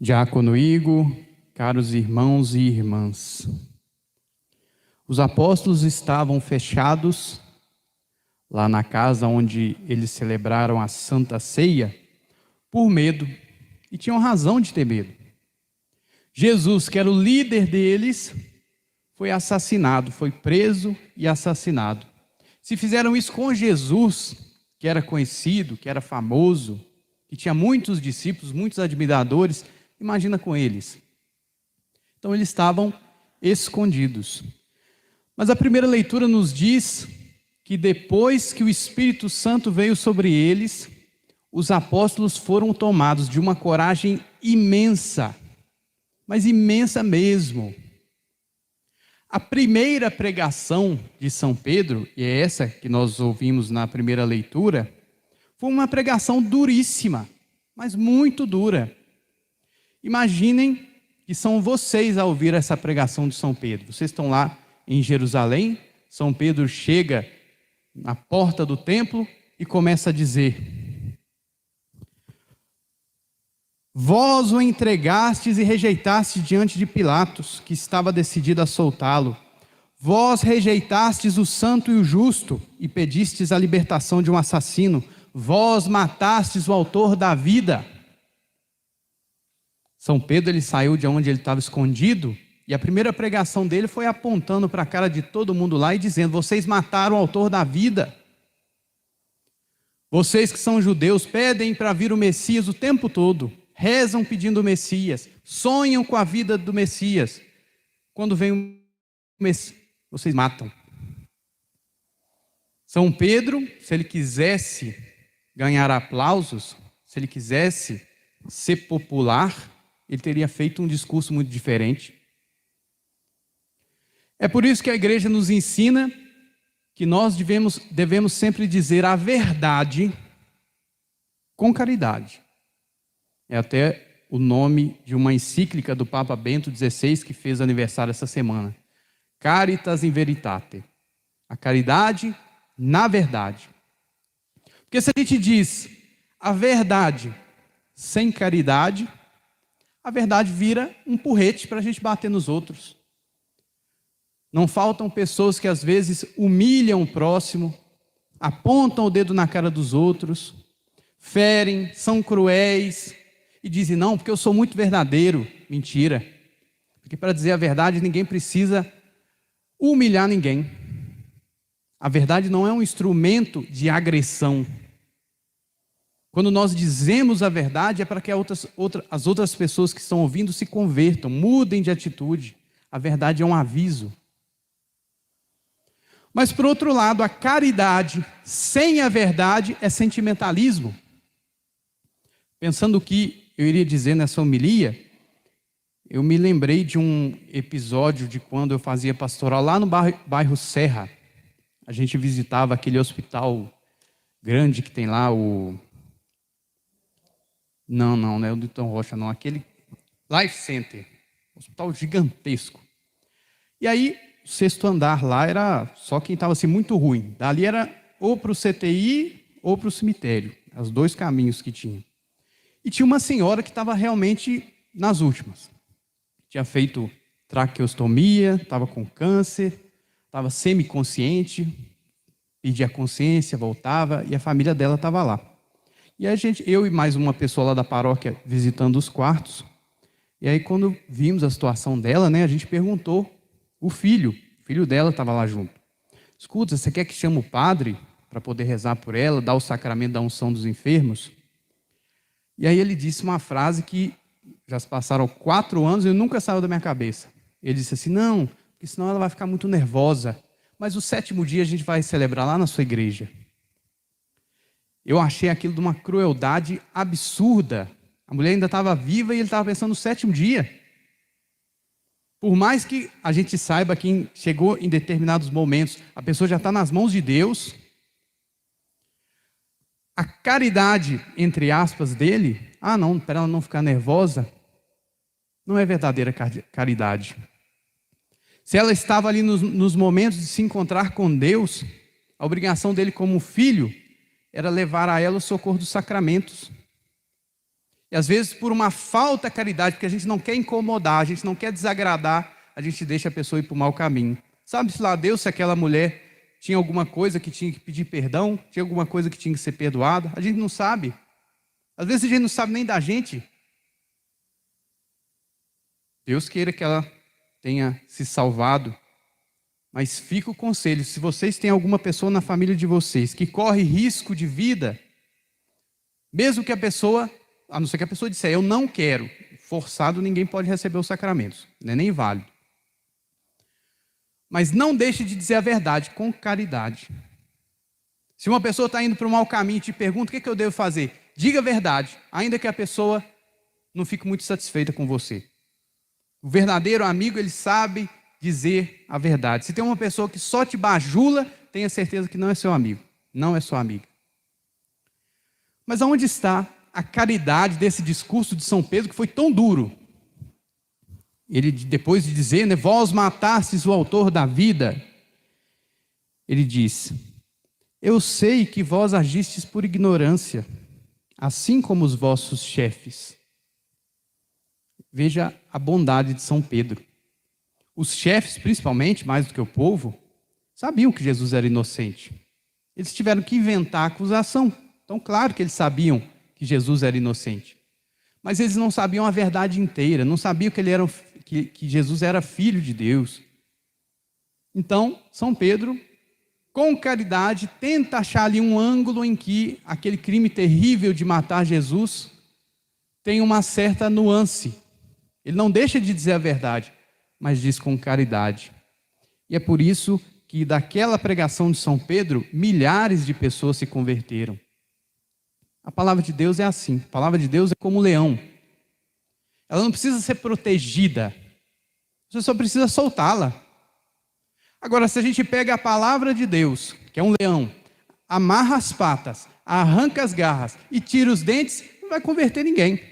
Diácono Igor, caros irmãos e irmãs, os apóstolos estavam fechados lá na casa onde eles celebraram a Santa Ceia por medo, e tinham razão de ter medo. Jesus, que era o líder deles, foi assassinado, foi preso e assassinado. Se fizeram isso com Jesus, que era conhecido, que era famoso, que tinha muitos discípulos, muitos admiradores, imagina com eles. Então eles estavam escondidos. Mas a primeira leitura nos diz que depois que o Espírito Santo veio sobre eles, os apóstolos foram tomados de uma coragem imensa, mas imensa mesmo. A primeira pregação de São Pedro, e é essa que nós ouvimos na primeira leitura, foi uma pregação duríssima, mas muito dura. Imaginem que são vocês a ouvir essa pregação de São Pedro. Vocês estão lá em Jerusalém, São Pedro chega na porta do templo e começa a dizer: vós o entregastes e rejeitastes diante de Pilatos, que estava decidido a soltá-lo. Vós rejeitastes o santo e o justo e pedistes a libertação de um assassino. Vós matastes o autor da vida. São Pedro, ele saiu de onde ele estava escondido, e a primeira pregação dele foi apontando para a cara de todo mundo lá e dizendo: vocês mataram o autor da vida. Vocês que são judeus pedem para vir o Messias o tempo todo, rezam pedindo o Messias, sonham com a vida do Messias. Quando vem o Messias, vocês matam. São Pedro, se ele quisesse ganhar aplausos, se ele quisesse ser popular, ele teria feito um discurso muito diferente. É por isso que a igreja nos ensina que nós devemos sempre dizer a verdade com caridade. É até o nome de uma encíclica do Papa Bento XVI, que fez aniversário essa semana. Caritas in veritate. A caridade na verdade. Porque se a gente diz a verdade sem caridade, a verdade vira um porrete para a gente bater nos outros. Não faltam pessoas que às vezes humilham o próximo, apontam o dedo na cara dos outros, ferem, são cruéis e dizem: não, porque eu sou muito verdadeiro. Mentira. Porque para dizer a verdade ninguém precisa humilhar ninguém. A verdade não é um instrumento de agressão. Quando nós dizemos a verdade é para que as outras pessoas que estão ouvindo se convertam, mudem de atitude. A verdade é um aviso. Mas por outro lado, a caridade sem a verdade é sentimentalismo. Pensando o que eu iria dizer nessa homilia, eu me lembrei de um episódio de quando eu fazia pastoral lá no bairro Serra. A gente visitava aquele hospital grande que tem lá, Não é o Newton Rocha, não. Aquele Life Center. Hospital gigantesco. E aí, o 6º andar lá era só quem estava assim muito ruim. Dali era ou para o CTI ou para o cemitério. Os 2 caminhos que tinha. E tinha uma senhora que estava realmente nas últimas. Tinha feito traqueostomia, estava com câncer, estava semiconsciente, perdia a consciência, voltava, e a família dela estava lá. E eu e mais uma pessoa lá da paróquia visitando os quartos. E aí quando vimos a situação dela, a gente perguntou, o filho dela estava lá junto. Escuta, você quer que chame o padre para poder rezar por ela, dar o sacramento da unção dos enfermos? E aí ele disse uma frase que já se passaram 4 anos e nunca saiu da minha cabeça. Ele disse assim: não, porque senão ela vai ficar muito nervosa. Mas o 7º dia a gente vai celebrar lá na sua igreja. Eu achei aquilo de uma crueldade absurda. A mulher ainda estava viva e ele estava pensando no 7º dia. Por mais que a gente saiba que chegou em determinados momentos, a pessoa já está nas mãos de Deus, a caridade, entre aspas, dele, não, para ela não ficar nervosa, não é verdadeira caridade. Se ela estava ali nos momentos de se encontrar com Deus, a obrigação dele como filho era levar a ela o socorro dos sacramentos. E às vezes por uma falta de caridade, porque a gente não quer incomodar, a gente não quer desagradar, a gente deixa a pessoa ir para o mau caminho. Sabe-se lá Deus se aquela mulher tinha alguma coisa que tinha que pedir perdão, tinha alguma coisa que tinha que ser perdoada? A gente não sabe. Às vezes a gente não sabe nem da gente. Deus queira que ela tenha se salvado. Mas fica o conselho, se vocês têm alguma pessoa na família de vocês que corre risco de vida, mesmo que a pessoa, a não ser que a pessoa disser, eu não quero, forçado ninguém pode receber os sacramentos, não é nem válido. Mas não deixe de dizer a verdade, com caridade. Se uma pessoa está indo para um mau caminho e te pergunta o que eu devo fazer, diga a verdade, ainda que a pessoa não fique muito satisfeita com você. O verdadeiro amigo, ele sabe dizer a verdade. Se tem uma pessoa que só te bajula, tenha certeza que não é seu amigo, não é sua amiga. Mas aonde está a caridade desse discurso de São Pedro que foi tão duro? Ele, depois de dizer, né, vós matastes o autor da vida, ele diz, eu sei que vós agistes por ignorância, assim como os vossos chefes. Veja a bondade de São Pedro. Os chefes, principalmente, mais do que o povo, sabiam que Jesus era inocente. Eles tiveram que inventar a acusação. Então, claro que eles sabiam que Jesus era inocente. Mas eles não sabiam a verdade inteira, não sabiam que Jesus era filho de Deus. Então, São Pedro, com caridade, tenta achar ali um ângulo em que aquele crime terrível de matar Jesus tem uma certa nuance. Ele não deixa de dizer a verdade, mas diz com caridade. E é por isso que daquela pregação de São Pedro, milhares de pessoas se converteram. A palavra de Deus é assim, a palavra de Deus é como um leão. Ela não precisa ser protegida, você só precisa soltá-la. Agora, se a gente pega a palavra de Deus, que é um leão, amarra as patas, arranca as garras e tira os dentes, não vai converter ninguém.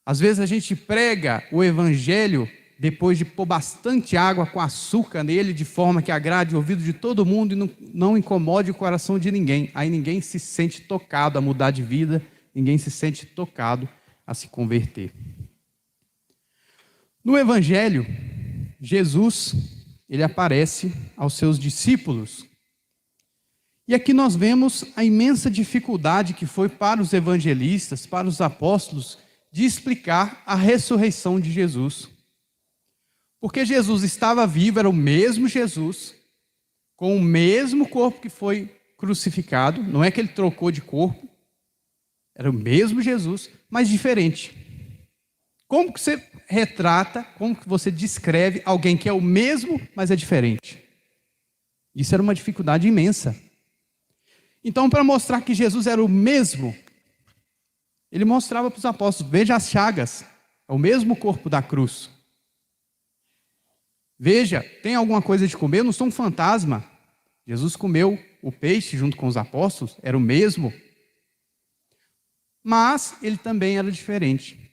Às vezes a gente prega o evangelho depois de pôr bastante água com açúcar nele, de forma que agrade o ouvido de todo mundo e não incomode o coração de ninguém. Aí ninguém se sente tocado a mudar de vida, ninguém se sente tocado a se converter. No evangelho, Jesus, ele aparece aos seus discípulos. E aqui nós vemos a imensa dificuldade que foi para os evangelistas, para os apóstolos, de explicar a ressurreição de Jesus. Porque Jesus estava vivo, era o mesmo Jesus, com o mesmo corpo que foi crucificado, não é que ele trocou de corpo, era o mesmo Jesus, mas diferente. Como que você retrata, como que você descreve alguém que é o mesmo, mas é diferente? Isso era uma dificuldade imensa. Então, para mostrar que Jesus era o mesmo, ele mostrava para os apóstolos, veja as chagas, é o mesmo corpo da cruz. Veja, tem alguma coisa de comer? Eu não sou um fantasma. Jesus comeu o peixe junto com os apóstolos, era o mesmo. Mas ele também era diferente.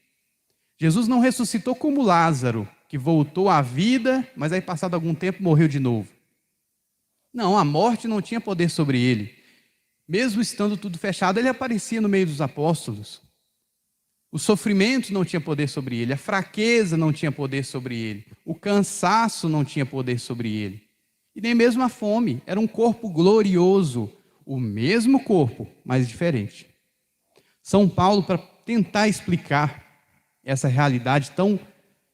Jesus não ressuscitou como Lázaro, que voltou à vida, mas aí passado algum tempo morreu de novo. Não, a morte não tinha poder sobre ele. Mesmo estando tudo fechado, ele aparecia no meio dos apóstolos. O sofrimento não tinha poder sobre ele, a fraqueza não tinha poder sobre ele, o cansaço não tinha poder sobre ele. E nem mesmo a fome, era um corpo glorioso, o mesmo corpo, mas diferente. São Paulo, para tentar explicar essa realidade tão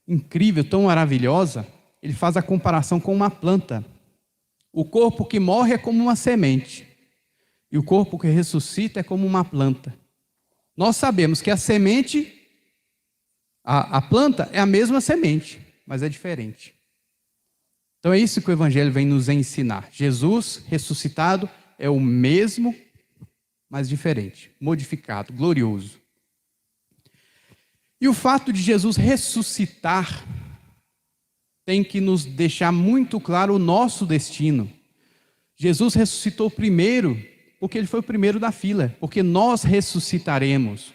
incrível, tão maravilhosa, ele faz a comparação com uma planta. O corpo que morre é como uma semente, e o corpo que ressuscita é como uma planta. Nós sabemos que a semente, a planta é a mesma semente, mas é diferente. Então é isso que o Evangelho vem nos ensinar. Jesus ressuscitado é o mesmo, mas diferente, modificado, glorioso. E o fato de Jesus ressuscitar tem que nos deixar muito claro o nosso destino. Jesus ressuscitou primeiro, porque ele foi o primeiro da fila, porque nós ressuscitaremos.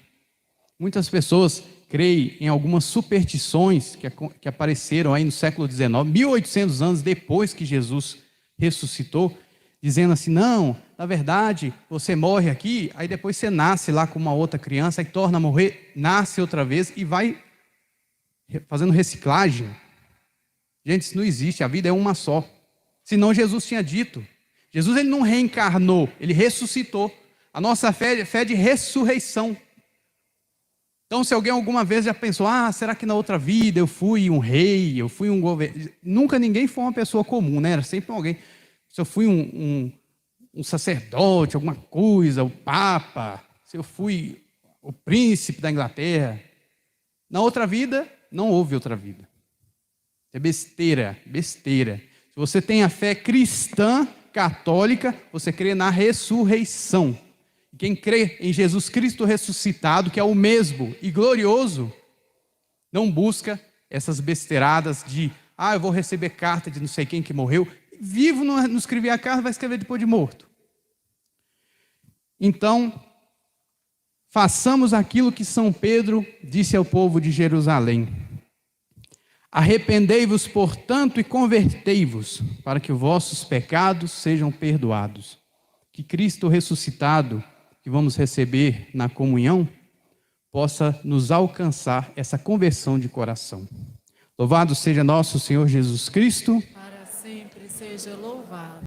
Muitas pessoas creem em algumas superstições que apareceram aí no século XIX, 1800 anos depois que Jesus ressuscitou, dizendo assim, não, na verdade, você morre aqui, aí depois você nasce lá com uma outra criança, e torna a morrer, nasce outra vez e vai fazendo reciclagem. Gente, isso não existe, a vida é uma só. Senão Jesus tinha dito. Jesus ele não reencarnou, ele ressuscitou. A nossa fé é de ressurreição. Então, se alguém alguma vez já pensou, será que na outra vida eu fui um rei, eu fui um governo... Nunca ninguém foi uma pessoa comum, né? Era sempre alguém. Se eu fui um sacerdote, alguma coisa, o papa, se eu fui o príncipe da Inglaterra. Na outra vida, não houve outra vida. É besteira, besteira. Se você tem a fé cristã, católica, você crê na ressurreição. Quem crê em Jesus Cristo ressuscitado, que é o mesmo e glorioso, não busca essas besteiradas de, eu vou receber carta de não sei quem que morreu. Vivo não escrever a carta, vai escrever depois de morto. Então, façamos aquilo que São Pedro disse ao povo de Jerusalém. Arrependei-vos, portanto, e convertei-vos, para que os vossos pecados sejam perdoados. Que Cristo ressuscitado, que vamos receber na comunhão, possa nos alcançar essa conversão de coração. Louvado seja nosso Senhor Jesus Cristo. Para sempre seja louvado.